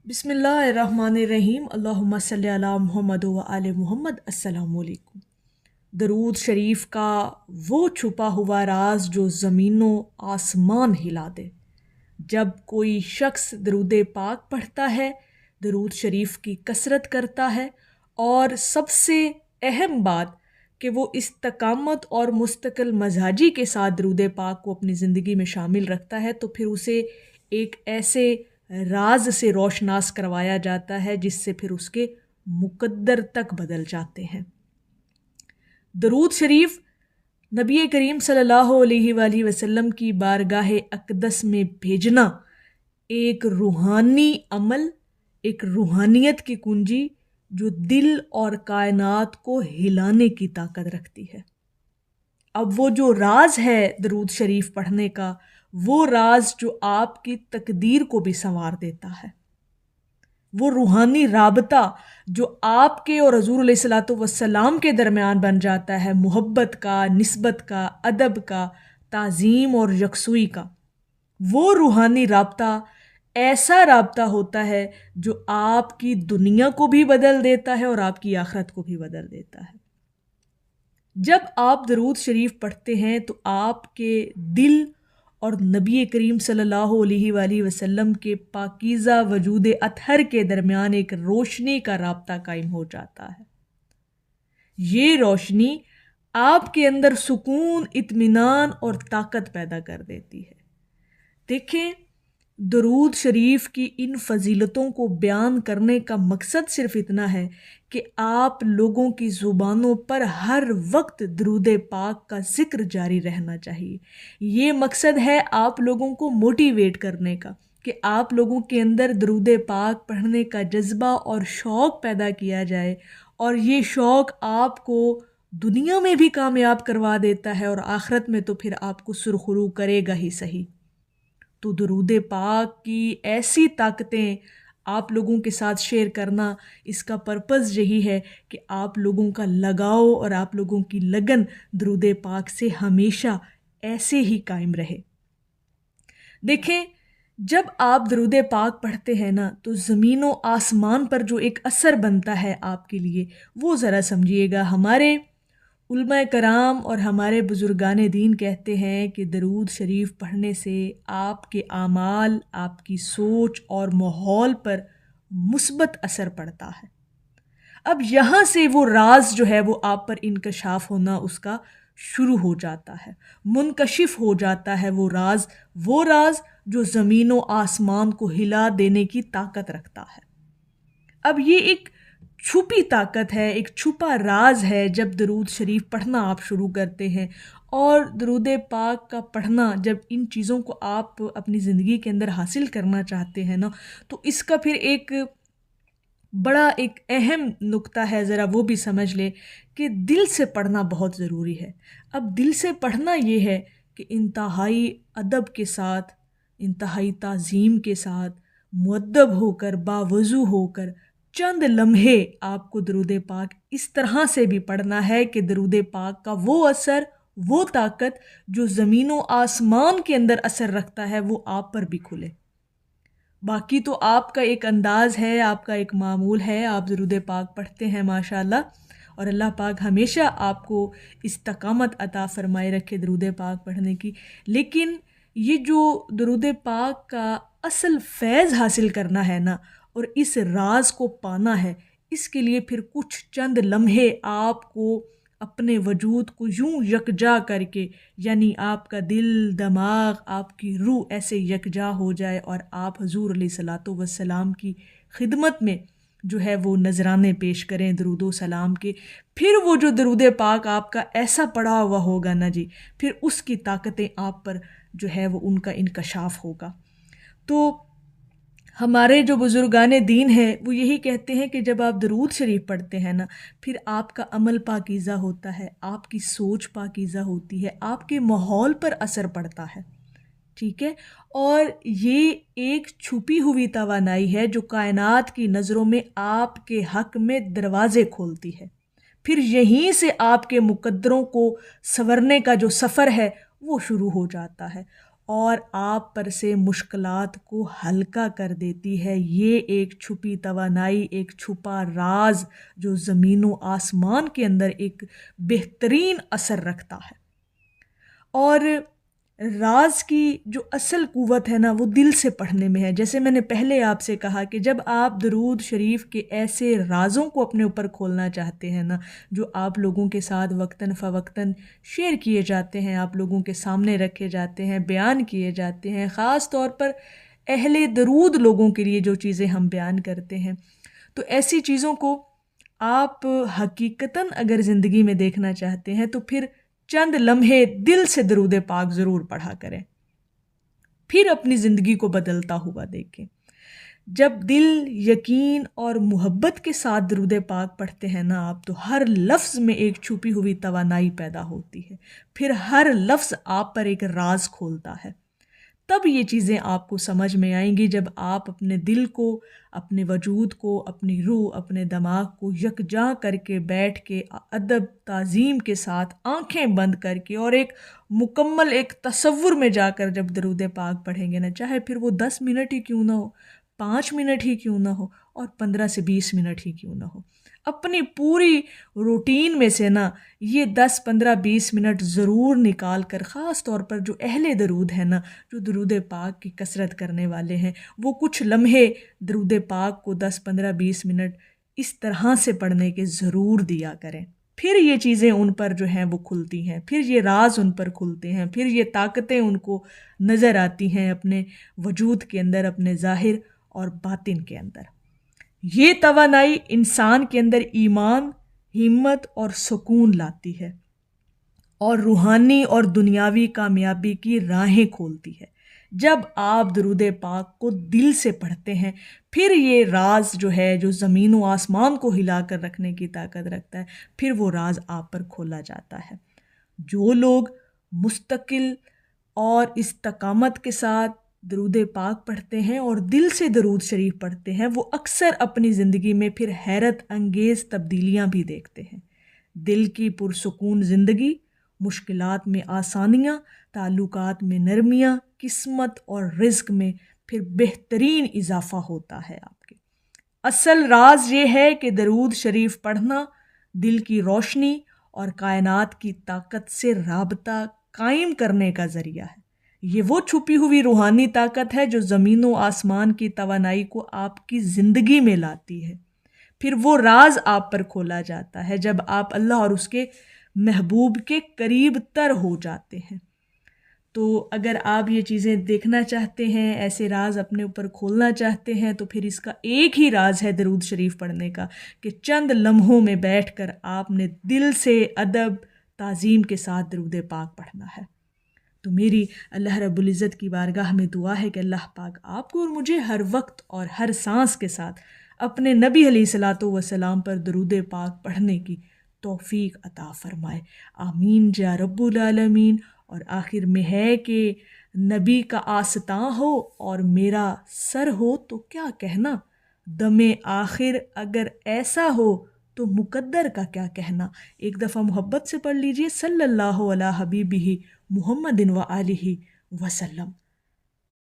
بسم اللہ الرحمن الرحیم، اللہم صلی علی محمد و آل محمد۔ السلام علیکم۔ درود شریف کا وہ چھپا ہوا راز جو زمین و آسمان ہلا دے۔ جب کوئی شخص درود پاک پڑھتا ہے، درود شریف کی کثرت کرتا ہے، اور سب سے اہم بات کہ وہ استقامت اور مستقل مزاجی کے ساتھ درود پاک کو اپنی زندگی میں شامل رکھتا ہے، تو پھر اسے ایک ایسے راز سے روشناس کروایا جاتا ہے جس سے پھر اس کے مقدر تک بدل جاتے ہیں۔ درود شریف نبی کریم صلی اللہ علیہ وآلہ وسلم کی بارگاہ اقدس میں بھیجنا ایک روحانی عمل، ایک روحانیت کی کنجی جو دل اور کائنات کو ہلانے کی طاقت رکھتی ہے۔ اب وہ جو راز ہے درود شریف پڑھنے کا، وہ راز جو آپ کی تقدیر کو بھی سنوار دیتا ہے، وہ روحانی رابطہ جو آپ کے اور حضور علیہ الصلوۃ والسلام کے درمیان بن جاتا ہے، محبت کا، نسبت کا، ادب کا، تعظیم اور یکسوئی کا، وہ روحانی رابطہ ایسا رابطہ ہوتا ہے جو آپ کی دنیا کو بھی بدل دیتا ہے اور آپ کی آخرت کو بھی بدل دیتا ہے۔ جب آپ درود شریف پڑھتے ہیں تو آپ کے دل اور نبی کریم صلی اللہ علیہ وآلہ وسلم کے پاکیزہ وجود اطہر کے درمیان ایک روشنی کا رابطہ قائم ہو جاتا ہے۔ یہ روشنی آپ کے اندر سکون، اطمینان اور طاقت پیدا کر دیتی ہے۔ دیکھیں، درود شریف کی ان فضیلتوں کو بیان کرنے کا مقصد صرف اتنا ہے کہ آپ لوگوں کی زبانوں پر ہر وقت درود پاک کا ذکر جاری رہنا چاہیے۔ یہ مقصد ہے آپ لوگوں کو موٹیویٹ کرنے کا کہ آپ لوگوں کے اندر درود پاک پڑھنے کا جذبہ اور شوق پیدا کیا جائے، اور یہ شوق آپ کو دنیا میں بھی کامیاب کروا دیتا ہے اور آخرت میں تو پھر آپ کو سرخرو کرے گا ہی صحیح۔ تو درود پاک کی ایسی طاقتیں آپ لوگوں کے ساتھ شیئر کرنا، اس کا پرپس یہی ہے کہ آپ لوگوں کا لگاؤ اور آپ لوگوں کی لگن درود پاک سے ہمیشہ ایسے ہی قائم رہے۔ دیکھیں، جب آپ درود پاک پڑھتے ہیں نا، تو زمین و آسمان پر جو ایک اثر بنتا ہے آپ کے لیے، وہ ذرا سمجھیے گا۔ ہمارے علماء کرام اور ہمارے بزرگان دین کہتے ہیں کہ درود شریف پڑھنے سے آپ کے اعمال، آپ کی سوچ اور ماحول پر مثبت اثر پڑتا ہے۔ اب یہاں سے وہ راز جو ہے وہ آپ پر انکشاف ہونا اس کا شروع ہو جاتا ہے، منکشف ہو جاتا ہے وہ راز جو زمین و آسمان کو ہلا دینے کی طاقت رکھتا ہے۔ اب یہ ایک چھپی طاقت ہے، ایک چھپا راز ہے۔ جب درود شریف پڑھنا آپ شروع کرتے ہیں اور درود پاک کا پڑھنا، جب ان چیزوں کو آپ اپنی زندگی کے اندر حاصل کرنا چاہتے ہیں نا، تو اس کا پھر ایک بڑا ایک اہم نقطہ ہے، ذرا وہ بھی سمجھ لے کہ دل سے پڑھنا بہت ضروری ہے۔ اب دل سے پڑھنا یہ ہے کہ انتہائی ادب کے ساتھ، انتہائی تعظیم کے ساتھ، مؤدب ہو کر، باوضو ہو کر چند لمحے آپ کو درود پاک اس طرح سے بھی پڑھنا ہے کہ درود پاک کا وہ اثر، وہ طاقت جو زمین و آسمان کے اندر اثر رکھتا ہے، وہ آپ پر بھی کھلے۔ باقی تو آپ کا ایک انداز ہے، آپ کا ایک معمول ہے، آپ درود پاک پڑھتے ہیں ماشاءاللہ، اور اللہ پاک ہمیشہ آپ کو استقامت عطا فرمائے رکھے درود پاک پڑھنے کی۔ لیکن یہ جو درود پاک کا اصل فیض حاصل کرنا ہے نا، اور اس راز کو پانا ہے، اس کے لیے پھر کچھ چند لمحے آپ کو اپنے وجود کو یوں یکجا کر کے، یعنی آپ کا دل، دماغ، آپ کی روح ایسے یکجا ہو جائے اور آپ حضور علیہ الصلوۃ والسلام کی خدمت میں جو ہے وہ نذرانے پیش کریں درود و سلام کے۔ پھر وہ جو درود پاک آپ کا ایسا پڑا ہوا ہوگا نا جی، پھر اس کی طاقتیں آپ پر جو ہے وہ ان کا انکشاف ہوگا۔ تو ہمارے جو بزرگان دین ہیں وہ یہی کہتے ہیں کہ جب آپ درود شریف پڑھتے ہیں نا، پھر آپ کا عمل پاکیزہ ہوتا ہے، آپ کی سوچ پاکیزہ ہوتی ہے، آپ کے ماحول پر اثر پڑتا ہے، ٹھیک ہے؟ اور یہ ایک چھپی ہوئی توانائی ہے جو کائنات کی نظروں میں آپ کے حق میں دروازے کھولتی ہے۔ پھر یہیں سے آپ کے مقدروں کو سنورنے کا جو سفر ہے وہ شروع ہو جاتا ہے، اور آپ پر سے مشکلات کو ہلکا کر دیتی ہے۔ یہ ایک چھپی توانائی، ایک چھپا راز جو زمین و آسمان کے اندر ایک بہترین اثر رکھتا ہے۔ اور راز کی جو اصل قوت ہے نا وہ دل سے پڑھنے میں ہے۔ جیسے میں نے پہلے آپ سے کہا کہ جب آپ درود شریف کے ایسے رازوں کو اپنے اوپر کھولنا چاہتے ہیں نا جو آپ لوگوں کے ساتھ وقتاً فوقتاً شیئر کیے جاتے ہیں، آپ لوگوں کے سامنے رکھے جاتے ہیں، بیان کیے جاتے ہیں، خاص طور پر اہل درود لوگوں کے لیے جو چیزیں ہم بیان کرتے ہیں، تو ایسی چیزوں کو آپ حقیقتاً اگر زندگی میں دیکھنا چاہتے ہیں تو پھر چند لمحے دل سے درود پاک ضرور پڑھا کریں، پھر اپنی زندگی کو بدلتا ہوا دیکھیں۔ جب دل یقین اور محبت کے ساتھ درود پاک پڑھتے ہیں نا آپ، تو ہر لفظ میں ایک چھپی ہوئی توانائی پیدا ہوتی ہے، پھر ہر لفظ آپ پر ایک راز کھولتا ہے۔ تب یہ چیزیں آپ کو سمجھ میں آئیں گی جب آپ اپنے دل کو، اپنے وجود کو، اپنی روح، اپنے دماغ کو یکجا کر کے بیٹھ کے ادب تعظیم کے ساتھ آنکھیں بند کر کے اور ایک مکمل ایک تصور میں جا کر جب درود پاک پڑھیں گے نا، چاہے پھر وہ 10 منٹ ہی کیوں نہ ہو، 5 منٹ ہی کیوں نہ ہو، اور 15 سے 20 منٹ ہی کیوں نہ ہو، اپنی پوری روٹین میں سے نا یہ 10 15 20 منٹ ضرور نکال کر، خاص طور پر جو اہل درود ہیں نا، جو درود پاک کی کثرت کرنے والے ہیں، وہ کچھ لمحے درود پاک کو 10 15 20 منٹ اس طرح سے پڑھنے کے ضرور دیا کریں۔ پھر یہ چیزیں ان پر جو ہیں وہ کھلتی ہیں، پھر یہ راز ان پر کھلتے ہیں، پھر یہ طاقتیں ان کو نظر آتی ہیں اپنے وجود کے اندر، اپنے ظاہر اور باطن کے اندر۔ یہ توانائی انسان کے اندر ایمان، ہمت اور سکون لاتی ہے اور روحانی اور دنیاوی کامیابی کی راہیں کھولتی ہے۔ جب آپ درود پاک کو دل سے پڑھتے ہیں، پھر یہ راز جو ہے، جو زمین و آسمان کو ہلا کر رکھنے کی طاقت رکھتا ہے، پھر وہ راز آپ پر کھولا جاتا ہے۔ جو لوگ مستقل اور استقامت کے ساتھ درود پاک پڑھتے ہیں اور دل سے درود شریف پڑھتے ہیں، وہ اکثر اپنی زندگی میں پھر حیرت انگیز تبدیلیاں بھی دیکھتے ہیں۔ دل کی پرسکون زندگی، مشکلات میں آسانیاں، تعلقات میں نرمیاں، قسمت اور رزق میں پھر بہترین اضافہ ہوتا ہے آپ کے۔ اصل راز یہ ہے کہ درود شریف پڑھنا دل کی روشنی اور کائنات کی طاقت سے رابطہ قائم کرنے کا ذریعہ ہے۔ یہ وہ چھپی ہوئی روحانی طاقت ہے جو زمین و آسمان کی توانائی کو آپ کی زندگی میں لاتی ہے۔ پھر وہ راز آپ پر کھولا جاتا ہے جب آپ اللہ اور اس کے محبوب کے قریب تر ہو جاتے ہیں۔ تو اگر آپ یہ چیزیں دیکھنا چاہتے ہیں، ایسے راز اپنے اوپر کھولنا چاہتے ہیں، تو پھر اس کا ایک ہی راز ہے درود شریف پڑھنے کا، کہ چند لمحوں میں بیٹھ کر آپ نے دل سے ادب تعظیم کے ساتھ درود پاک پڑھنا ہے۔ تو میری اللہ رب العزت کی بارگاہ میں دعا ہے کہ اللہ پاک آپ کو اور مجھے ہر وقت اور ہر سانس کے ساتھ اپنے نبی علیہ الصلاۃ والسلام پر درود پاک پڑھنے کی توفیق عطا فرمائے۔ آمین یا رب العالمین۔ اور آخر میں ہے کہ نبی کا آستاں ہو اور میرا سر ہو تو کیا کہنا، دم آخر اگر ایسا ہو تو مقدر کا کیا کہنا۔ ایک دفعہ محبت سے پڑھ لیجئے، صلی اللہ علی حبیبہ محمد و آلہ وسلم۔